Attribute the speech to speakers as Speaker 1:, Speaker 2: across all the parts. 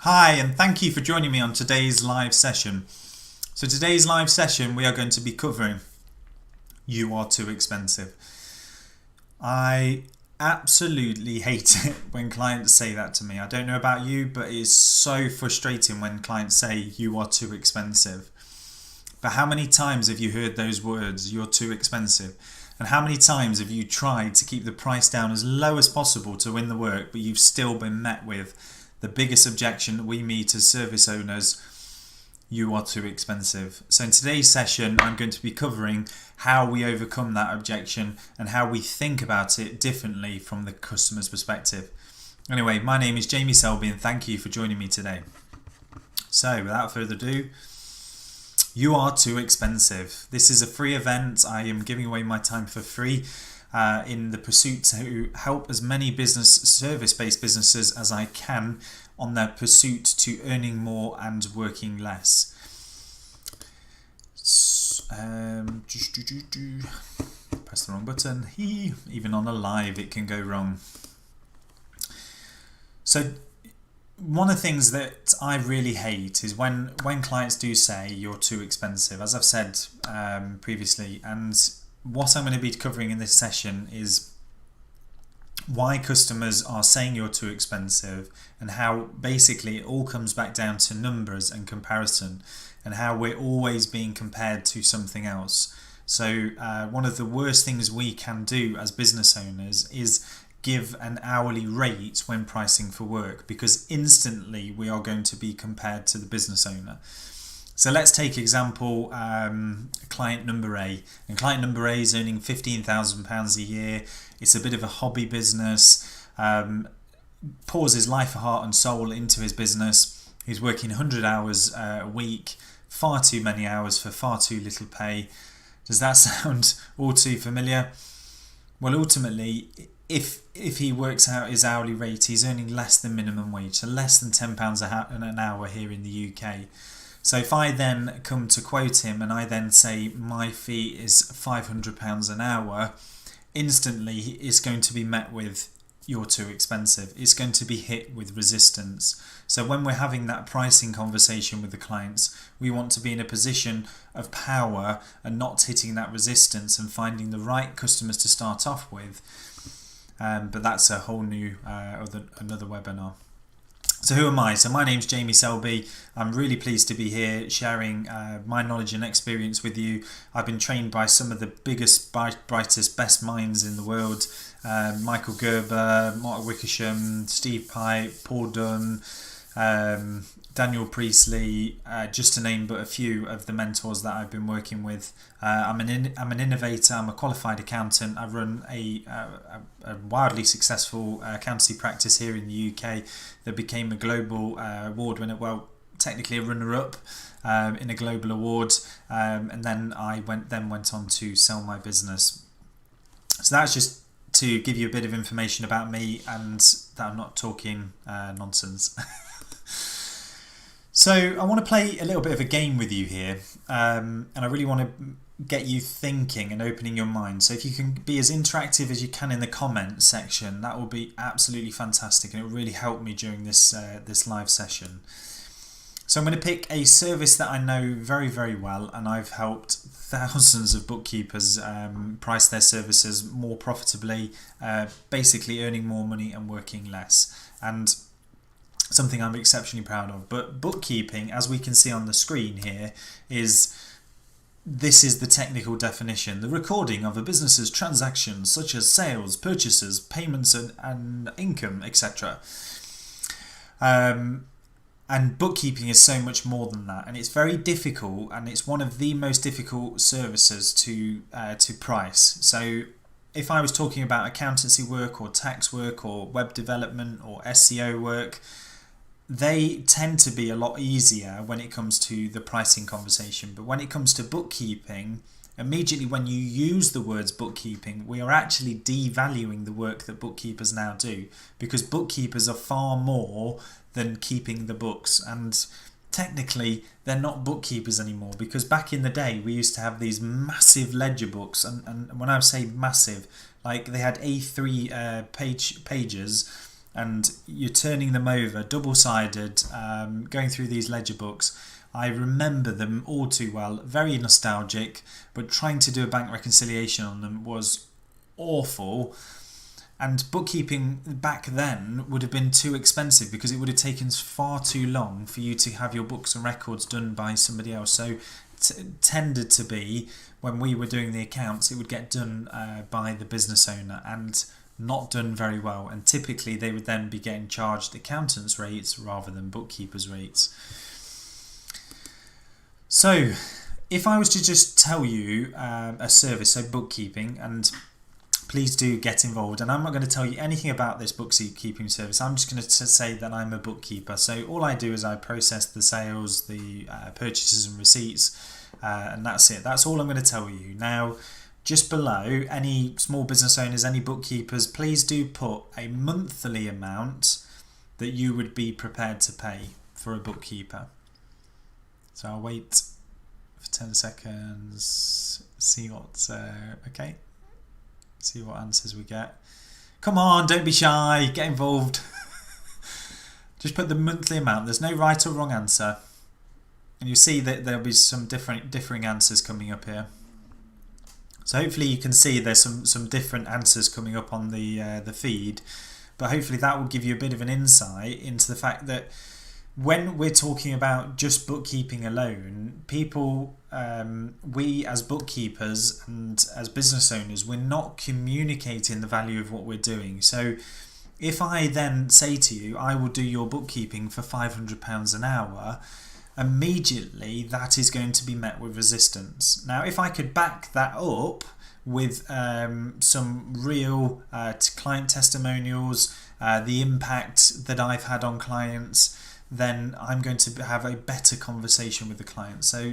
Speaker 1: Hi, and thank you for joining me on today's live session. So today's live session we are going to be covering You Are Too Expensive. I absolutely hate it when clients say that to me. I don't know about you, but it's so frustrating when clients say you are too expensive. But how many times have you heard those words, you're too expensive? And how many times have you tried to keep the price down as low as possible to win the work, but you've still been met with the biggest objection that we meet as service owners: you are too expensive. So in today's session, I'm going to be covering how we overcome that objection and how we think about it differently from the customer's perspective. Anyway, my name is Jamie Selby and thank you for joining me today. So without further ado, You Are Too Expensive. This is a free event. I am giving away my time for free in the pursuit to help as many service-based businesses as I can on their pursuit to earning more and working less. Press the wrong button. Even on a live it can go wrong. So one of the things that I really hate is when clients do say you're too expensive, as I've said previously, and what I'm going to be covering in this session is why customers are saying you're too expensive and how basically it all comes back down to numbers and comparison and how we're always being compared to something else. So one of the worst things we can do as business owners is give an hourly rate when pricing for work, because instantly we are going to be compared to the business owner. So let's take example client number A, and client number A is earning £15,000 a year. It's a bit of a hobby business, pours his life, heart and soul into his business. He's working 100 hours a week, far too many hours for far too little pay. Does that sound all too familiar? Well, ultimately, if he works out his hourly rate, he's earning less than minimum wage, so less than £10 an hour here in the UK. So if I then come to quote him and I then say my fee is £500 an hour, instantly it's going to be met with you're too expensive. It's going to be hit with resistance. So when we're having that pricing conversation with the clients, we want to be in a position of power and not hitting that resistance and finding the right customers to start off with. But that's a whole new another webinar. So who am I? So my name's Jamie Selby. I'm really pleased to be here sharing my knowledge and experience with you. I've been trained by some of the biggest, brightest, best minds in the world. Michael Gerber, Mark Wickersham, Steve Pipe, Paul Dunn, Daniel Priestley, just to name but a few of the mentors that I've been working with. I'm an innovator. I'm a qualified accountant. I run a wildly successful accountancy practice here in the UK that became a global award winner. Well, technically a runner-up in a global award, and then I went on to sell my business. So that's just to give you a bit of information about me and that I'm not talking nonsense. So I want to play a little bit of a game with you here, and I really want to get you thinking and opening your mind. So if you can be as interactive as you can in the comment section, that will be absolutely fantastic, and it will really help me during this live session. So I'm going to pick a service that I know very, very well, and I've helped thousands of bookkeepers price their services more profitably, basically earning more money and working less. And something I'm exceptionally proud of. But bookkeeping, as we can see on the screen here, this is the technical definition: the recording of a business's transactions such as sales, purchases, payments and income, etc. And bookkeeping is so much more than that, and it's very difficult, and it's one of the most difficult services to price. So if I was talking about accountancy work or tax work or web development or SEO work, they tend to be a lot easier when it comes to the pricing conversation. But when it comes to bookkeeping, immediately when you use the words bookkeeping, we are actually devaluing the work that bookkeepers now do, because bookkeepers are far more than keeping the books, and technically they're not bookkeepers anymore, because back in the day we used to have these massive ledger books, and when I say massive, like they had A3 pages and you're turning them over double-sided, going through these ledger books. I remember them all too well, very nostalgic, but trying to do a bank reconciliation on them was awful. And bookkeeping back then would have been too expensive because it would have taken far too long for you to have your books and records done by somebody else. So it tended to be, when we were doing the accounts, it would get done by the business owner and not done very well. And typically they would then be getting charged accountants' rates rather than bookkeepers' rates. So if I was to just tell you a service, so bookkeeping, and please do get involved. And I'm not going to tell you anything about this bookkeeping service. I'm just going to say that I'm a bookkeeper. So all I do is I process the sales, the purchases and receipts, and that's it. That's all I'm going to tell you. Now, just below, any small business owners, any bookkeepers, please do put a monthly amount that you would be prepared to pay for a bookkeeper. So I'll wait for 10 seconds, see what's okay. See what answers we get. Come on, don't be shy, get involved. Just put the monthly amount. There's no right or wrong answer. And you see that there'll be some differing answers coming up here. So hopefully you can see there's some different answers coming up on the feed. But hopefully that will give you a bit of an insight into the fact that when we're talking about just bookkeeping alone, people, we as bookkeepers and as business owners, we're not communicating the value of what we're doing. So if I then say to you, I will do your bookkeeping for £500 an hour, immediately that is going to be met with resistance. Now, if I could back that up with some real client testimonials, the impact that I've had on clients, then I'm going to have a better conversation with the client. So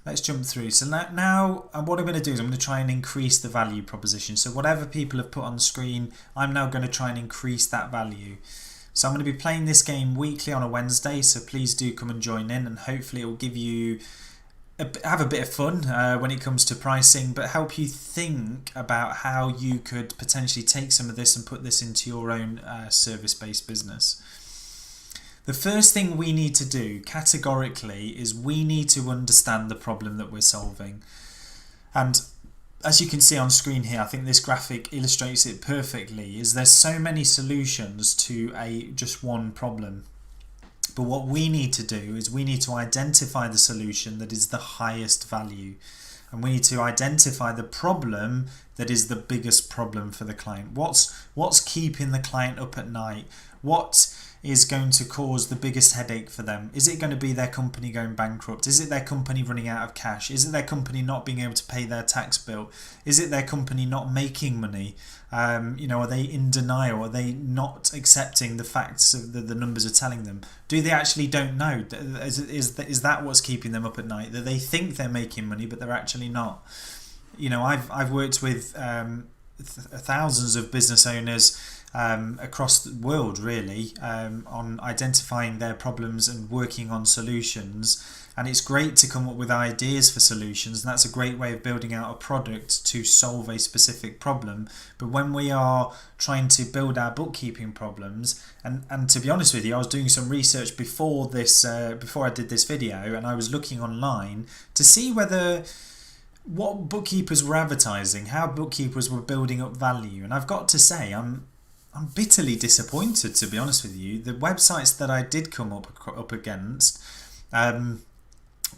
Speaker 1: let's jump through. So now what I'm going to do is I'm going to try and increase the value proposition. So whatever people have put on the screen, I'm now going to try and increase that value. So I'm going to be playing this game weekly on a Wednesday, so please do come and join in, and hopefully it will give you have a bit of fun when it comes to pricing, but help you think about how you could potentially take some of this and put this into your own service-based business. The first thing we need to do categorically is we need to understand the problem that we're solving. And as you can see on screen here, I think this graphic illustrates it perfectly, is there's so many solutions to just one problem. But what we need to do is we need to identify the solution that is the highest value. And we need to identify the problem that is the biggest problem for the client. What's keeping the client up at night? What is going to cause the biggest headache for them? Is it going to be their company going bankrupt? Is it their company running out of cash? Is it their company not being able to pay their tax bill? Is it their company not making money? Are they in denial? Are they not accepting the facts that the numbers are telling them? Do they actually don't know? Is that what's keeping them up at night? That they think they're making money, but they're actually not? I've worked with thousands of business owners across the world, really, on identifying their problems and working on solutions. And it's great to come up with ideas for solutions, and that's a great way of building out a product to solve a specific problem. But when we are trying to build our bookkeeping problems, and to be honest with you, I was doing some research before I did this video, and I was looking online to see what bookkeepers were advertising, how bookkeepers were building up value. And I've got to say, I'm bitterly disappointed, to be honest with you. The websites that I did come up against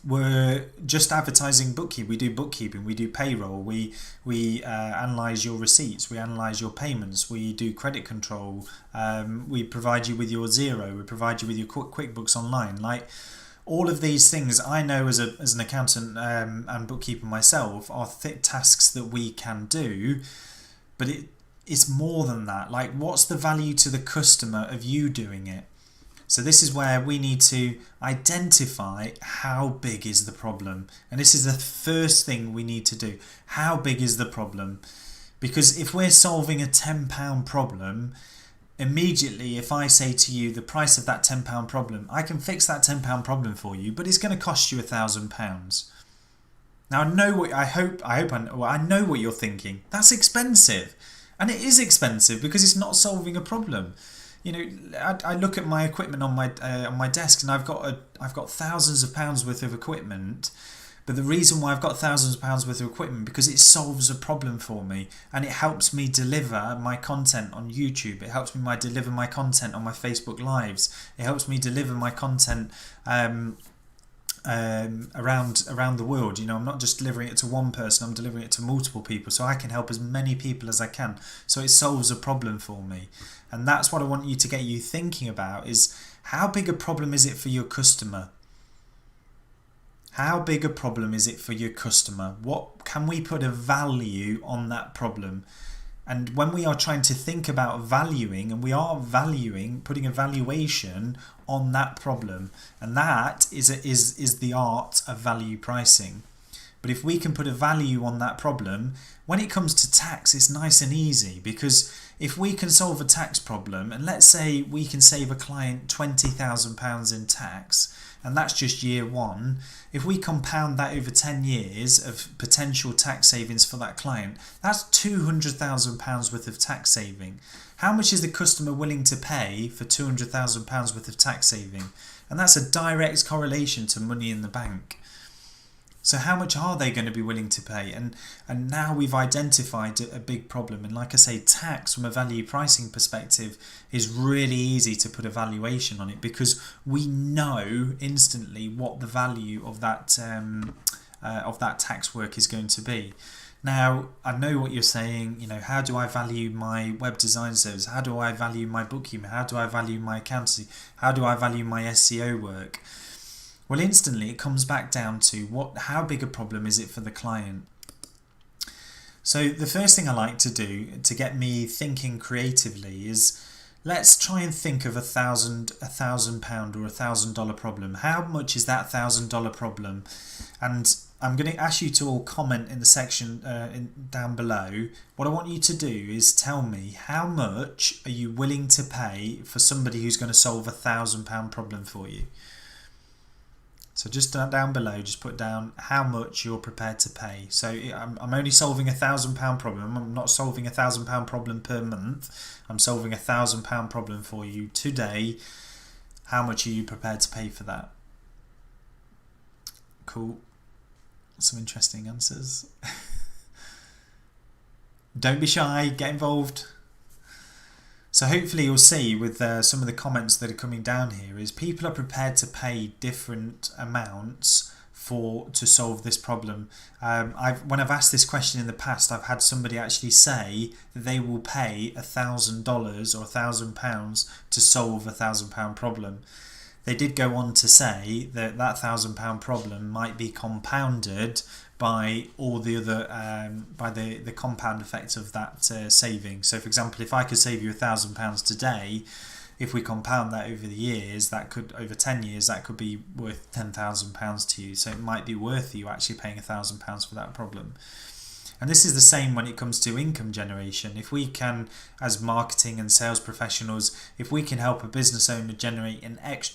Speaker 1: were just advertising bookkeeping. We do bookkeeping, we do payroll, we analyse your receipts, we analyse your payments, we do credit control, we provide you with your Xero, we provide you with your QuickBooks Online. Like, all of these things, I know as an accountant and bookkeeper myself, are tasks that we can do, but it's more than that. Like, what's the value to the customer of you doing it? So this is where we need to identify how big is the problem. And this is the first thing we need to do. How big is the problem? Because if we're solving a £10 problem, immediately if I say to you the price of that £10 problem, I can fix that £10 problem for you, but it's going to cost you £1,000. Now I know what you're thinking. That's expensive. And it is expensive because it's not solving a problem. You know, I look at my equipment on my desk, and I've got thousands of pounds worth of equipment. But the reason why I've got thousands of pounds worth of equipment, because it solves a problem for me, and it helps me deliver my content on YouTube. It helps me deliver my content on my Facebook Lives. It helps me deliver my content around the world. You know, I'm not just delivering it to one person, I'm delivering it to multiple people, so I can help as many people as I can. So it solves a problem for me. And that's what I want you to get you thinking about, is how big a problem is it for your customer? How big a problem is it for your customer? What can we put a value on that problem? And when we are trying to think about valuing, and we are valuing, putting a valuation on that problem, and that is the art of value pricing. But if we can put a value on that problem, when it comes to tax, it's nice and easy, because if we can solve a tax problem, and let's say we can save a client £20,000 in tax, and that's just year one, if we compound that over 10 years of potential tax savings for that client, that's £200,000 worth of tax saving. How much is the customer willing to pay for £200,000 worth of tax saving? And that's a direct correlation to money in the bank. So how much are they going to be willing to pay? And now we've identified a big problem. And like I say, tax from a value pricing perspective is really easy to put a valuation on it, because we know instantly what the value of that tax work is going to be. Now, I know what you're saying, you know, how do I value my web design service? How do I value my bookkeeping? How do I value my accountancy? How do I value my SEO work? Well, instantly it comes back down to how big a problem is it for the client? So the first thing I like to do to get me thinking creatively is, let's try and think of £1,000 or $1,000 problem. How much is that $1,000 problem? And I'm going to ask you to all comment in the section down below. What I want you to do is tell me, how much are you willing to pay for somebody who's going to solve a £1,000 problem for you? So just down below, just put down how much you're prepared to pay. So I'm only solving a £1,000 problem. I'm not solving a £1,000 problem per month. I'm solving a £1,000 problem for you today. How much are you prepared to pay for that? Cool. Some interesting answers. Don't be shy, get involved. So hopefully you'll see with some of the comments that are coming down here is people are prepared to pay different amounts to solve this problem. When I've asked this question in the past, I've had somebody actually say that they will pay $1,000 or £1,000 to solve a £1,000 problem. They did go on to say that £1,000 problem might be compounded by all the other by the compound effect of that saving. So for example, if I could save you £1,000 today, if we compound that over the years, that could, over 10 years, that could be worth £10,000 to you. So it might be worth you actually paying £1,000 for that problem. And this is the same when it comes to income generation. If we can, as marketing and sales professionals, if we can help a business owner generate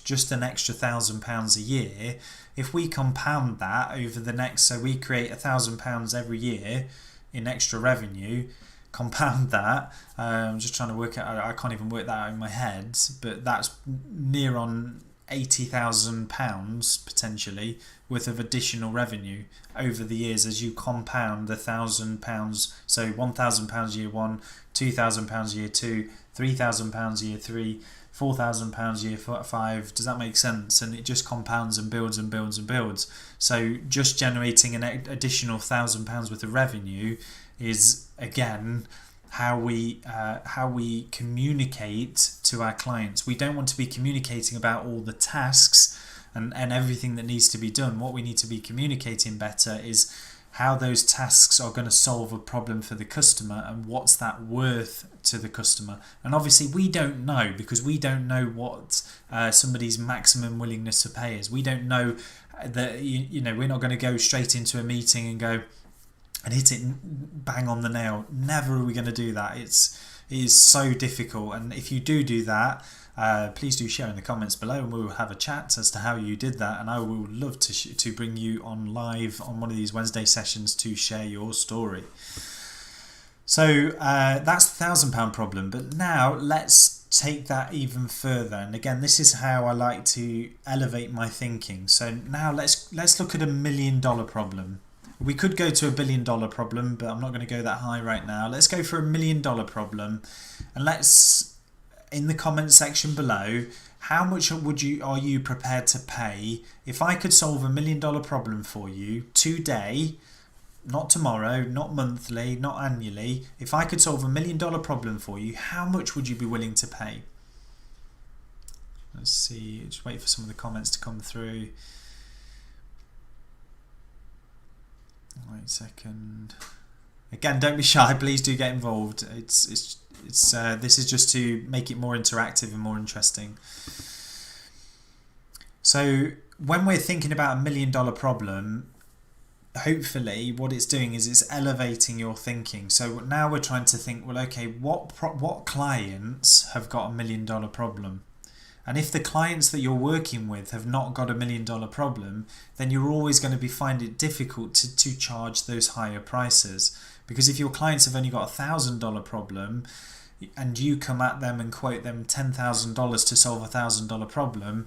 Speaker 1: just an extra £1,000 a year, if we compound that over the next, so we create £1,000 every year in extra revenue, compound that, I'm just trying to work out, I can't even work that out in my head, but that's near on £80,000 potentially worth of additional revenue over the years as you compound the £1,000. So £1,000 year one, £2,000 year two, £3,000 year three, £4,000 year five. Does that make sense? And it just compounds and builds and builds and builds. So just generating an additional £1,000 worth of revenue is, again, how we communicate to our clients. We don't want to be communicating about all the tasks and everything that needs to be done. What we need to be communicating better is how those tasks are going to solve a problem for the customer and what's that worth to the customer. And obviously we don't know, because we don't know what somebody's maximum willingness to pay is. We don't know that, you know, we're not going to go straight into a meeting and go and hit it bang on the nail. Never are we going to do that. It is so difficult. And if you do that, please do share in the comments below, and we will have a chat as to how you did that. And I will love to bring you on live on one of these Wednesday sessions to share your story. So that's the £1,000 problem. But now let's take that even further. And again, this is how I like to elevate my thinking. So now let's look at $1 million problem. We could go to $1 billion problem, but I'm not going to go that high right now. Let's go for $1 million problem, and let's, in the comment section below, how much are you prepared to pay if I could solve $1 million problem for you today? Not tomorrow, not monthly, not annually. If I could solve $1 million problem for you, how much would you be willing to pay? Let's see, just wait for some of the comments to come through. Wait a second. Again, don't be shy, please do get involved. This is just to make it more interactive and more interesting. So when we're thinking about $1 million problem, hopefully what it's doing is it's elevating your thinking. So now we're trying to think, well, okay, what clients have got $1 million problem? And if the clients that you're working with have not got $1 million problem, then you're always going to find it difficult to charge those higher prices. Because if your clients have only got $1,000 problem and you come at them and quote them $10,000 to solve a $1,000 problem,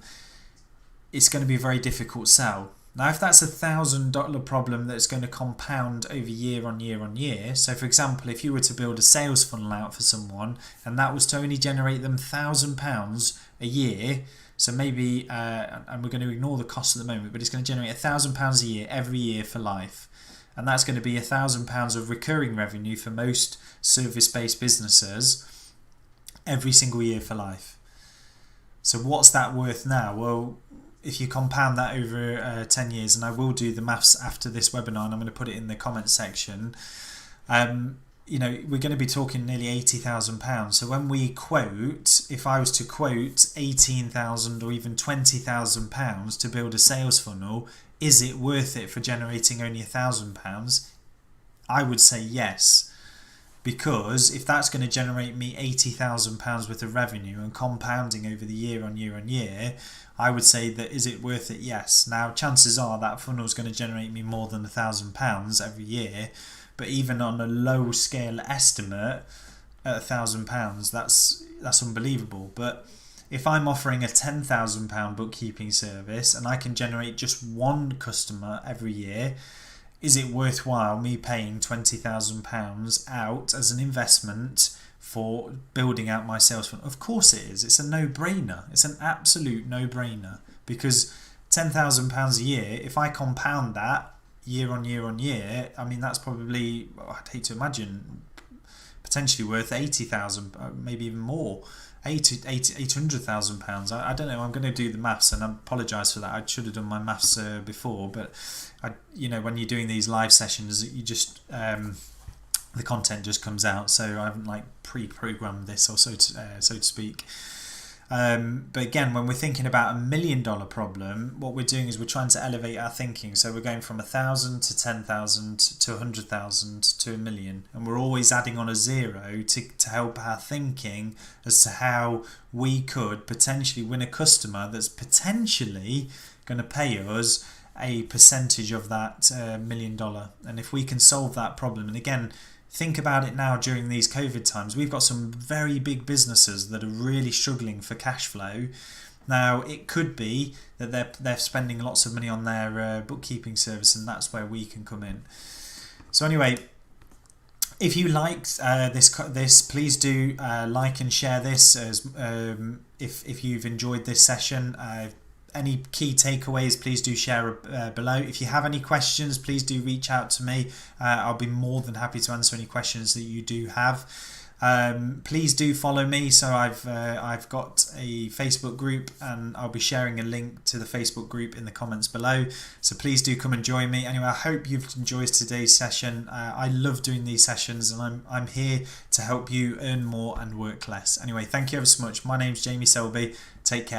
Speaker 1: it's going to be a very difficult sell. Now, if that's a $1,000 problem that's going to compound over year on year on year, so for example, if you were to build a sales funnel out for someone and that was to only generate them £1,000 a year, so maybe, and we're going to ignore the cost at the moment, but it's going to generate £1,000 a year every year for life. And that's going to be £1,000 of recurring revenue for most service-based businesses every single year for life. So what's that worth now? Well, if you compound that over 10 years, and I will do the maths after this webinar, and I'm going to put it in the comment section, we're going to be talking nearly £80,000. So when we quote, if I was to quote £18,000 or even £20,000 to build a sales funnel, is it worth it for generating only £1,000? I would say yes. Because if that's going to generate me £80,000 worth of revenue and compounding over the year on year on year, I would say that is it worth it? Yes. Now, chances are that funnel is going to generate me more than £1,000 every year, but even on a low scale estimate at £1,000, that's unbelievable. But if I'm offering a £10,000 bookkeeping service and I can generate just one customer every year, is it worthwhile me paying £20,000 out as an investment for building out my sales funnel? Of course it is. It's a no-brainer. It's an absolute no-brainer, because £10,000 a year, if I compound that year on year on year, I mean, that's probably, I'd hate to imagine, potentially worth 80,000, maybe even more. £800,000. I don't know. I'm going to do the maths, and I apologise for that. I should have done my maths before, but when you're doing these live sessions, you just the content just comes out. So I haven't pre-programmed this, or so to speak. But again, when we're thinking about $1 million problem, what we're doing is we're trying to elevate our thinking. So we're going from 1,000 to 10,000 to 100,000 to 1 million, and we're always adding on a zero to help our thinking as to how we could potentially win a customer that's potentially going to pay us a percentage of that $1 million. And if we can solve that problem, and again, think about it now during these COVID times, we've got some very big businesses that are really struggling for cash flow. Now, it could be that they're spending lots of money on their bookkeeping service, and that's where we can come in. So anyway, if you liked this, please do like and share this. If you've enjoyed this session, any key takeaways, please do share below. If you have any questions, please do reach out to me. I'll be more than happy to answer any questions that you do have. Please do follow me. So I've got a Facebook group, and I'll be sharing a link to the Facebook group in the comments below. So please do come and join me. Anyway, I hope you've enjoyed today's session. I love doing these sessions, and I'm here to help you earn more and work less. Anyway, thank you ever so much. My name's Jamie Selby. Take care.